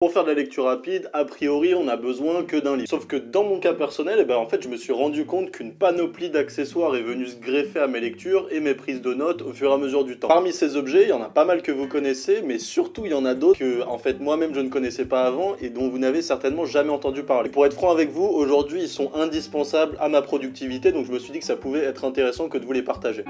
Pour faire de la lecture rapide, a priori, on n'a besoin que d'un livre. Sauf que dans mon cas personnel, en fait, je me suis rendu compte qu'une panoplie d'accessoires est venue se greffer à mes lectures et mes prises de notes au fur et à mesure du temps. Parmi ces objets, il y en a pas mal que vous connaissez, mais surtout, il y en a d'autres que, en fait, moi-même, je ne connaissais pas avant et dont vous n'avez certainement jamais entendu parler. Et pour être franc avec vous, aujourd'hui, ils sont indispensables à ma productivité, donc je me suis dit que ça pouvait être intéressant que de vous les partager.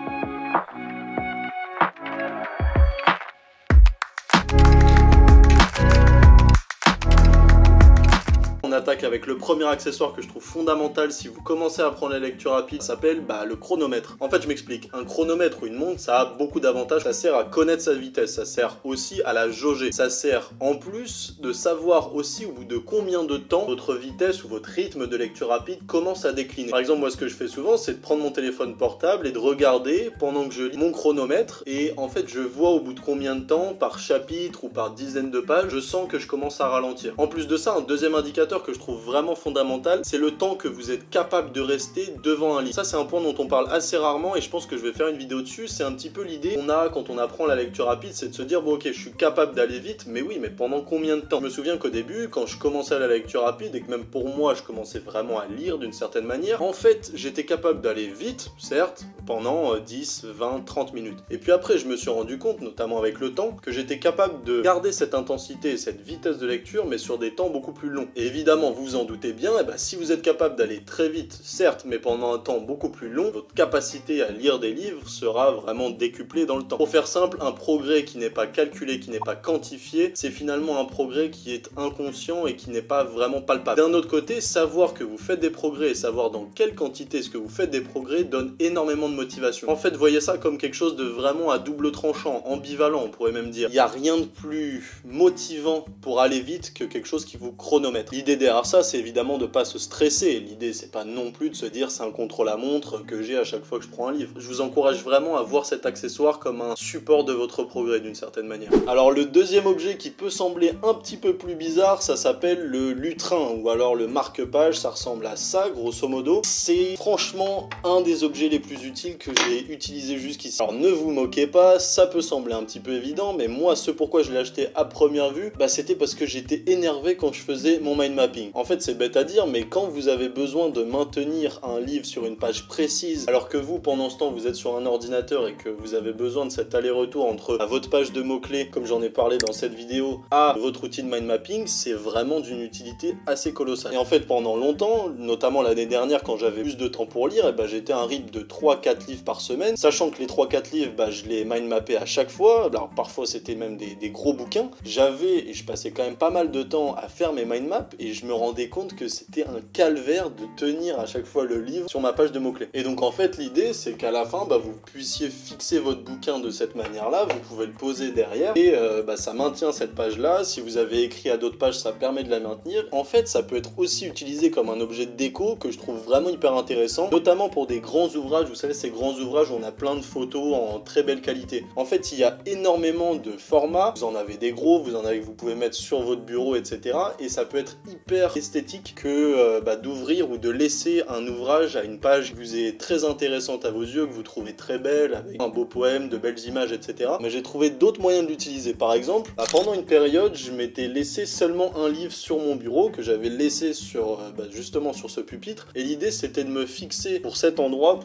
On attaque avec le premier accessoire que je trouve fondamental si vous commencez à apprendre la lecture rapide, ça s'appelle le chronomètre. En fait, je m'explique. Un chronomètre ou une montre, ça a beaucoup d'avantages. Ça sert à connaître sa vitesse, ça sert aussi à la jauger. Ça sert en plus de savoir aussi au bout de combien de temps votre vitesse ou votre rythme de lecture rapide commence à décliner. Par exemple, moi, ce que je fais souvent, c'est de prendre mon téléphone portable et de regarder pendant que je lis mon chronomètre. Et en fait, je vois au bout de combien de temps, par chapitre ou par dizaine de pages, je sens que je commence à ralentir. En plus de ça, un deuxième indicateur que je trouve vraiment fondamental, c'est le temps que vous êtes capable de rester devant un livre. Ça, c'est un point dont on parle assez rarement et je pense que je vais faire une vidéo dessus. C'est un petit peu l'idée qu'on a quand on apprend la lecture rapide, c'est de se dire, bon ok, je suis capable d'aller vite, mais oui, mais pendant combien de temps? Je me souviens qu'au début, quand je commençais la lecture rapide et que même pour moi, je commençais vraiment à lire d'une certaine manière, en fait, j'étais capable d'aller vite, certes, pendant 10, 20, 30 minutes. Et puis après, je me suis rendu compte, notamment avec le temps, que j'étais capable de garder cette intensité et cette vitesse de lecture, mais sur des temps beaucoup plus longs. Et évidemment, vous vous en doutez bien, si vous êtes capable d'aller très vite, certes, mais pendant un temps beaucoup plus long, votre capacité à lire des livres sera vraiment décuplée dans le temps. Pour faire simple, un progrès qui n'est pas calculé, qui n'est pas quantifié, c'est finalement un progrès qui est inconscient et qui n'est pas vraiment palpable. D'un autre côté, savoir que vous faites des progrès et savoir dans quelle quantité ce que vous faites des progrès donne énormément de motivation. En fait, voyez ça comme quelque chose de vraiment à double tranchant, ambivalent, on pourrait même dire. Il n'y a rien de plus motivant pour aller vite que quelque chose qui vous chronomètre. L'idée derrière ça, c'est évidemment de pas se stresser. L'idée, c'est pas non plus de se dire c'est un contre-la-montre que j'ai à chaque fois que je prends un livre. Je vous encourage vraiment à voir cet accessoire comme un support de votre progrès d'une certaine manière. Alors le deuxième objet qui peut sembler un petit peu plus bizarre, ça s'appelle le lutrin ou alors le marque-page, ça ressemble à ça grosso modo. C'est franchement un des objets les plus utiles que j'ai utilisé jusqu'ici. Alors ne vous moquez pas, ça peut sembler un petit peu évident, mais moi ce pourquoi je l'ai acheté à première vue, c'était parce que j'étais énervé quand je faisais mon mind mapping. En fait c'est bête à dire, mais quand vous avez besoin de maintenir un livre sur une page précise, alors que vous pendant ce temps vous êtes sur un ordinateur et que vous avez besoin de cet aller-retour entre votre page de mots-clés, comme j'en ai parlé dans cette vidéo, à votre outil de mind mapping, c'est vraiment d'une utilité assez colossale. Et en fait pendant longtemps, notamment l'année dernière quand j'avais plus de temps pour lire, j'étais à un rythme de 3-4 livres par semaine, sachant que les 3-4 livres, je les mind mappais à chaque fois, alors parfois c'était même des gros bouquins. Et je passais quand même pas mal de temps à faire mes mind maps et je me rendais compte que c'était un calvaire de tenir à chaque fois le livre sur ma page de mots-clés. Et donc en fait l'idée c'est qu'à la fin vous puissiez fixer votre bouquin de cette manière-là, vous pouvez le poser derrière et ça maintient cette page-là. Si vous avez écrit à d'autres pages, ça permet de la maintenir. En fait ça peut être aussi utilisé comme un objet de déco que je trouve vraiment hyper intéressant, notamment pour des grands ouvrages. Vous savez, ces grands ouvrages où on a plein de photos en très belle qualité. En fait il y a énormément de formats, vous en avez des gros, vous en avez que vous pouvez mettre sur votre bureau, etc. Et ça peut être hyper esthétique que d'ouvrir ou de laisser un ouvrage à une page qui vous est très intéressante à vos yeux, que vous trouvez très belle, avec un beau poème, de belles images, etc. Mais j'ai trouvé d'autres moyens de l'utiliser. Par exemple, pendant une période, je m'étais laissé seulement un livre sur mon bureau, que j'avais laissé sur justement sur ce pupitre. Et l'idée, c'était de me fixer pour cet endroit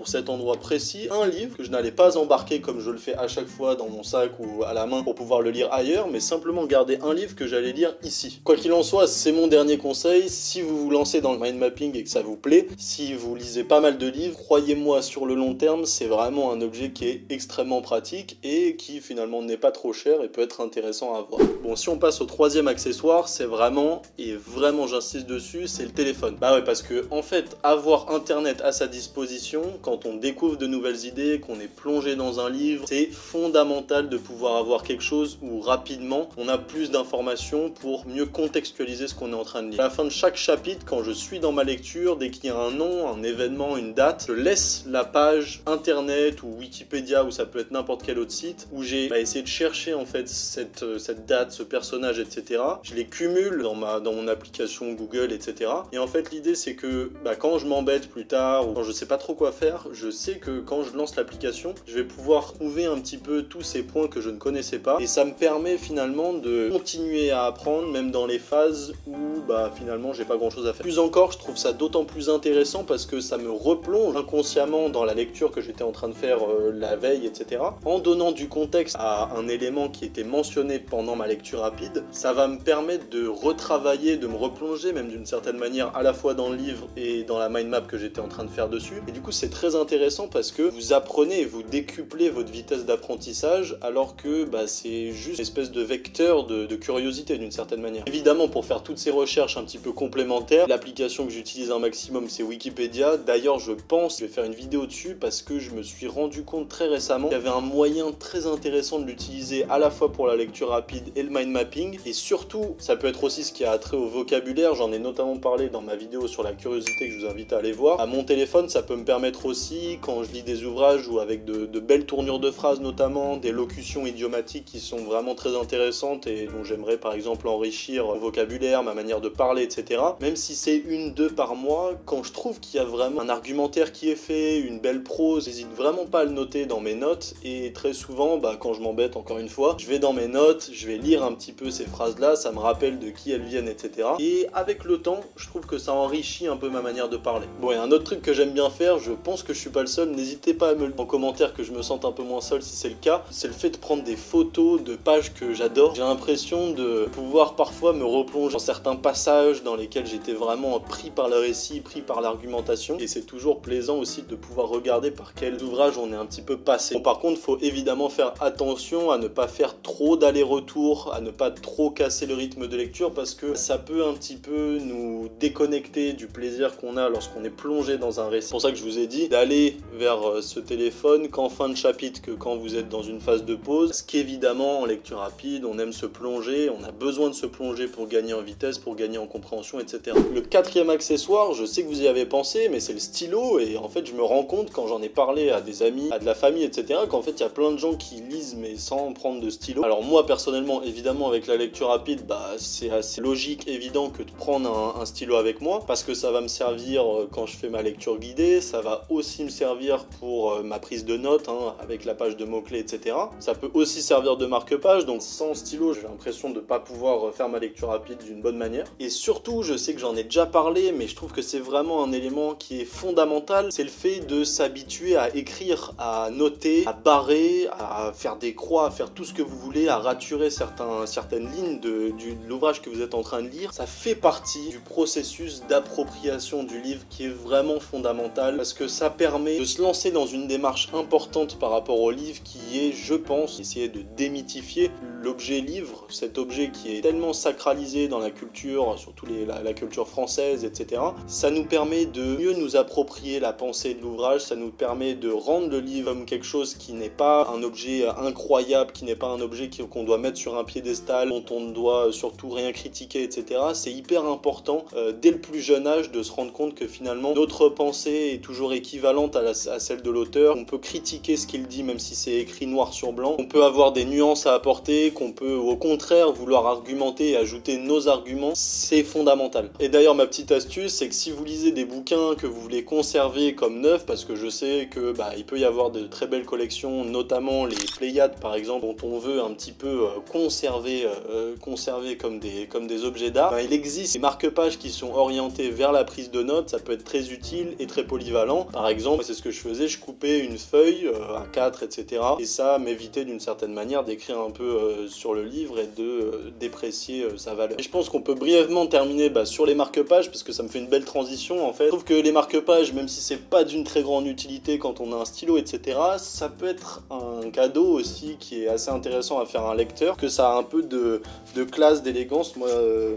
précis, un livre que je n'allais pas embarquer comme je le fais à chaque fois dans mon sac ou à la main pour pouvoir le lire ailleurs, mais simplement garder un livre que j'allais lire ici. Quoi qu'il en soit, c'est mon dernier conseil. Si vous vous lancez dans le mind mapping et que ça vous plaît, si vous lisez pas mal de livres, croyez-moi, sur le long terme, c'est vraiment un objet qui est extrêmement pratique et qui finalement n'est pas trop cher et peut être intéressant à avoir. Bon, si on passe au troisième accessoire, c'est vraiment, et vraiment j'insiste dessus, c'est le téléphone. Ouais, parce que en fait, avoir internet à sa disposition, quand on découvre de nouvelles idées, qu'on est plongé dans un livre, c'est fondamental de pouvoir avoir quelque chose où rapidement, on a plus d'informations pour mieux contextualiser ce qu'on est en train de lire. qu'à la fin de chaque chapitre, quand je suis dans ma lecture, dès qu'il y a un nom, un événement, une date, je laisse la page internet ou Wikipédia, ou ça peut être n'importe quel autre site, où j'ai essayé de chercher en fait cette date, ce personnage, etc. Je les cumule dans mon application Google, etc. Et en fait l'idée c'est que quand je m'embête plus tard, ou quand je sais pas trop quoi faire, je sais que quand je lance l'application, je vais pouvoir trouver un petit peu tous ces points que je ne connaissais pas, et ça me permet finalement de continuer à apprendre, même dans les phases où finalement j'ai pas grand chose à faire. Plus encore, je trouve ça d'autant plus intéressant parce que ça me replonge inconsciemment dans la lecture que j'étais en train de faire la veille, etc. En donnant du contexte à un élément qui était mentionné pendant ma lecture rapide, ça va me permettre de retravailler, de me replonger même d'une certaine manière à la fois dans le livre et dans la mind map que j'étais en train de faire dessus. Et du coup c'est très intéressant parce que vous apprenez et vous décuplez votre vitesse d'apprentissage, alors que c'est juste une espèce de vecteur de curiosité d'une certaine manière. Évidemment, pour faire toutes ces recherches un petit peu complémentaires, l'application que j'utilise un maximum c'est Wikipédia. D'ailleurs je pense que je vais faire une vidéo dessus parce que je me suis rendu compte très récemment qu'il y avait un moyen très intéressant de l'utiliser à la fois pour la lecture rapide et le mind mapping, et surtout ça peut être aussi ce qui a trait au vocabulaire. J'en ai notamment parlé dans ma vidéo sur la curiosité que je vous invite à aller voir. À mon téléphone, ça peut me permettre aussi, quand je lis des ouvrages ou avec de belles tournures de phrases, notamment des locutions idiomatiques qui sont vraiment très intéressantes et dont j'aimerais par exemple enrichir mon vocabulaire, ma manière de parler, etc. Même si c'est 1-2 par mois, quand je trouve qu'il y a vraiment un argumentaire qui est fait, une belle prose, j'hésite vraiment pas à le noter dans mes notes. Et très souvent, quand je m'embête encore une fois, je vais dans mes notes, je vais lire un petit peu ces phrases-là, ça me rappelle de qui elles viennent, etc. Et avec le temps, je trouve que ça enrichit un peu ma manière de parler. Bon, et un autre truc que j'aime bien faire, je pense que je suis pas le seul, n'hésitez pas à me le dire en commentaire que je me sente un peu moins seul si c'est le cas, c'est le fait de prendre des photos de pages que j'adore. J'ai l'impression de pouvoir parfois me replonger dans certains passages dans lesquels j'étais vraiment pris par le récit, pris par l'argumentation, et c'est toujours plaisant aussi de pouvoir regarder par quels ouvrages on est un petit peu passé. Bon, par contre, faut évidemment faire attention à ne pas faire trop d'aller-retour, à ne pas trop casser le rythme de lecture, parce que ça peut un petit peu nous déconnecter du plaisir qu'on a lorsqu'on est plongé dans un récit. C'est pour ça que je vous ai dit d'aller vers ce téléphone qu'en fin de chapitre, que quand vous êtes dans une phase de pause, parce qu'évidemment en lecture rapide, on aime se plonger, on a besoin de se plonger pour gagner en vitesse, pour gagner en compréhension, etc. Le quatrième accessoire, je sais que vous y avez pensé, mais c'est le stylo, et en fait je me rends compte quand j'en ai parlé à des amis, à de la famille, etc., qu'en fait il y a plein de gens qui lisent mais sans prendre de stylo. Alors moi personnellement, évidemment avec la lecture rapide, c'est assez logique, évident que de prendre un stylo avec moi, parce que ça va me servir quand je fais ma lecture guidée, ça va aussi me servir pour ma prise de notes, avec la page de mots-clés, etc. Ça peut aussi servir de marque-page, donc sans stylo, j'ai l'impression de ne pas pouvoir faire ma lecture rapide d'une bonne manière. Et surtout, je sais que j'en ai déjà parlé, mais je trouve que c'est vraiment un élément qui est fondamental, c'est le fait de s'habituer à écrire, à noter, à barrer, à faire des croix, à faire tout ce que vous voulez, à raturer certaines lignes de l'ouvrage que vous êtes en train de lire. Ça fait partie du processus d'appropriation du livre qui est vraiment fondamental, parce que ça permet de se lancer dans une démarche importante par rapport au livre qui est, je pense, essayer de démythifier l'objet livre, cet objet qui est tellement sacralisé dans la culture, surtout la culture française, etc. Ça nous permet de mieux nous approprier la pensée de l'ouvrage, ça nous permet de rendre le livre comme quelque chose qui n'est pas un objet incroyable, qui n'est pas un objet qu'on doit mettre sur un piédestal, dont on ne doit surtout rien critiquer, etc. C'est hyper important dès le plus jeune âge de se rendre compte que finalement notre pensée est toujours équivalente à celle de l'auteur. On peut critiquer ce qu'il dit même si c'est écrit noir sur blanc, on peut avoir des nuances à apporter, qu'on peut au contraire vouloir argumenter et ajouter nos arguments, c'est fondamental. Et d'ailleurs ma petite astuce, c'est que si vous lisez des bouquins que vous voulez conserver comme neufs, parce que je sais que il peut y avoir de très belles collections, notamment les Pléiades par exemple, dont on veut un petit peu conserver comme des objets d'art, il existe des marque-pages qui sont orientés vers la prise de notes, ça peut être très utile et très polyvalent. Par exemple, c'est ce que je faisais, je coupais une feuille à 4, etc. Et ça m'évitait d'une certaine manière d'écrire un peu sur le livre et de déprécier sa valeur. Et je pense qu'on peut brièvement terminer sur les marque-pages, parce que ça me fait une belle transition en fait. Je trouve que les marque-pages, même si c'est pas d'une très grande utilité quand on a un stylo, etc., ça peut être un cadeau aussi qui est assez intéressant à faire à un lecteur, que ça a un peu de classe, d'élégance. Moi,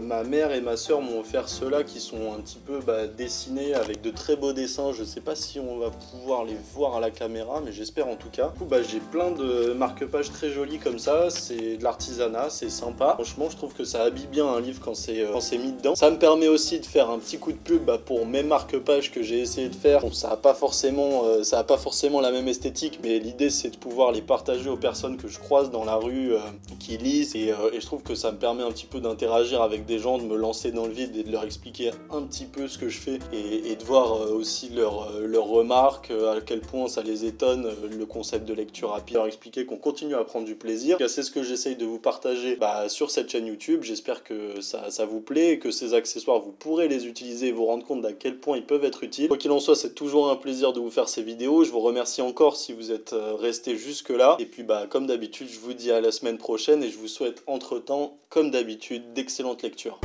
ma mère et ma soeur m'ont offert ceux-là qui sont un petit peu dessinés avec de très beaux dessins. Je sais pas si on va pouvoir les voir à la caméra, mais j'espère en tout cas. Du coup, j'ai plein de marque-pages très jolis comme ça. C'est de l'artisanat, c'est sympa. Franchement, je trouve que ça habille bien un livre quand c'est mis dedans. Ça me permet aussi de faire un petit coup de pub pour mes marque-pages que j'ai essayé de faire. Bon, ça a pas forcément la même esthétique, mais l'idée c'est de pouvoir les partager aux personnes que je croise dans la rue, qui lisent, et je trouve que ça me permet un petit peu d'interagir avec des gens, de me lancer dans le vide et de leur expliquer un petit peu ce que je fais, et de voir aussi leurs remarques, à quel point ça les étonne, le concept de lecture rapide, leur expliquer qu'on continue à prendre du plaisir. C'est ce que j'essaye de vous partager sur cette chaîne YouTube. J'espère que ça vous plaît et que ces accessoires, vous pourrez les utiliser et vous rendre compte d'à quel point ils peuvent être utiles. Quoi qu'il en soit, c'est toujours un plaisir de vous faire ces vidéos. Je vous remercie encore si vous êtes restés jusque là. Et puis comme d'habitude, je vous dis à la semaine prochaine et je vous souhaite entre-temps, comme d'habitude, d'excellentes lectures.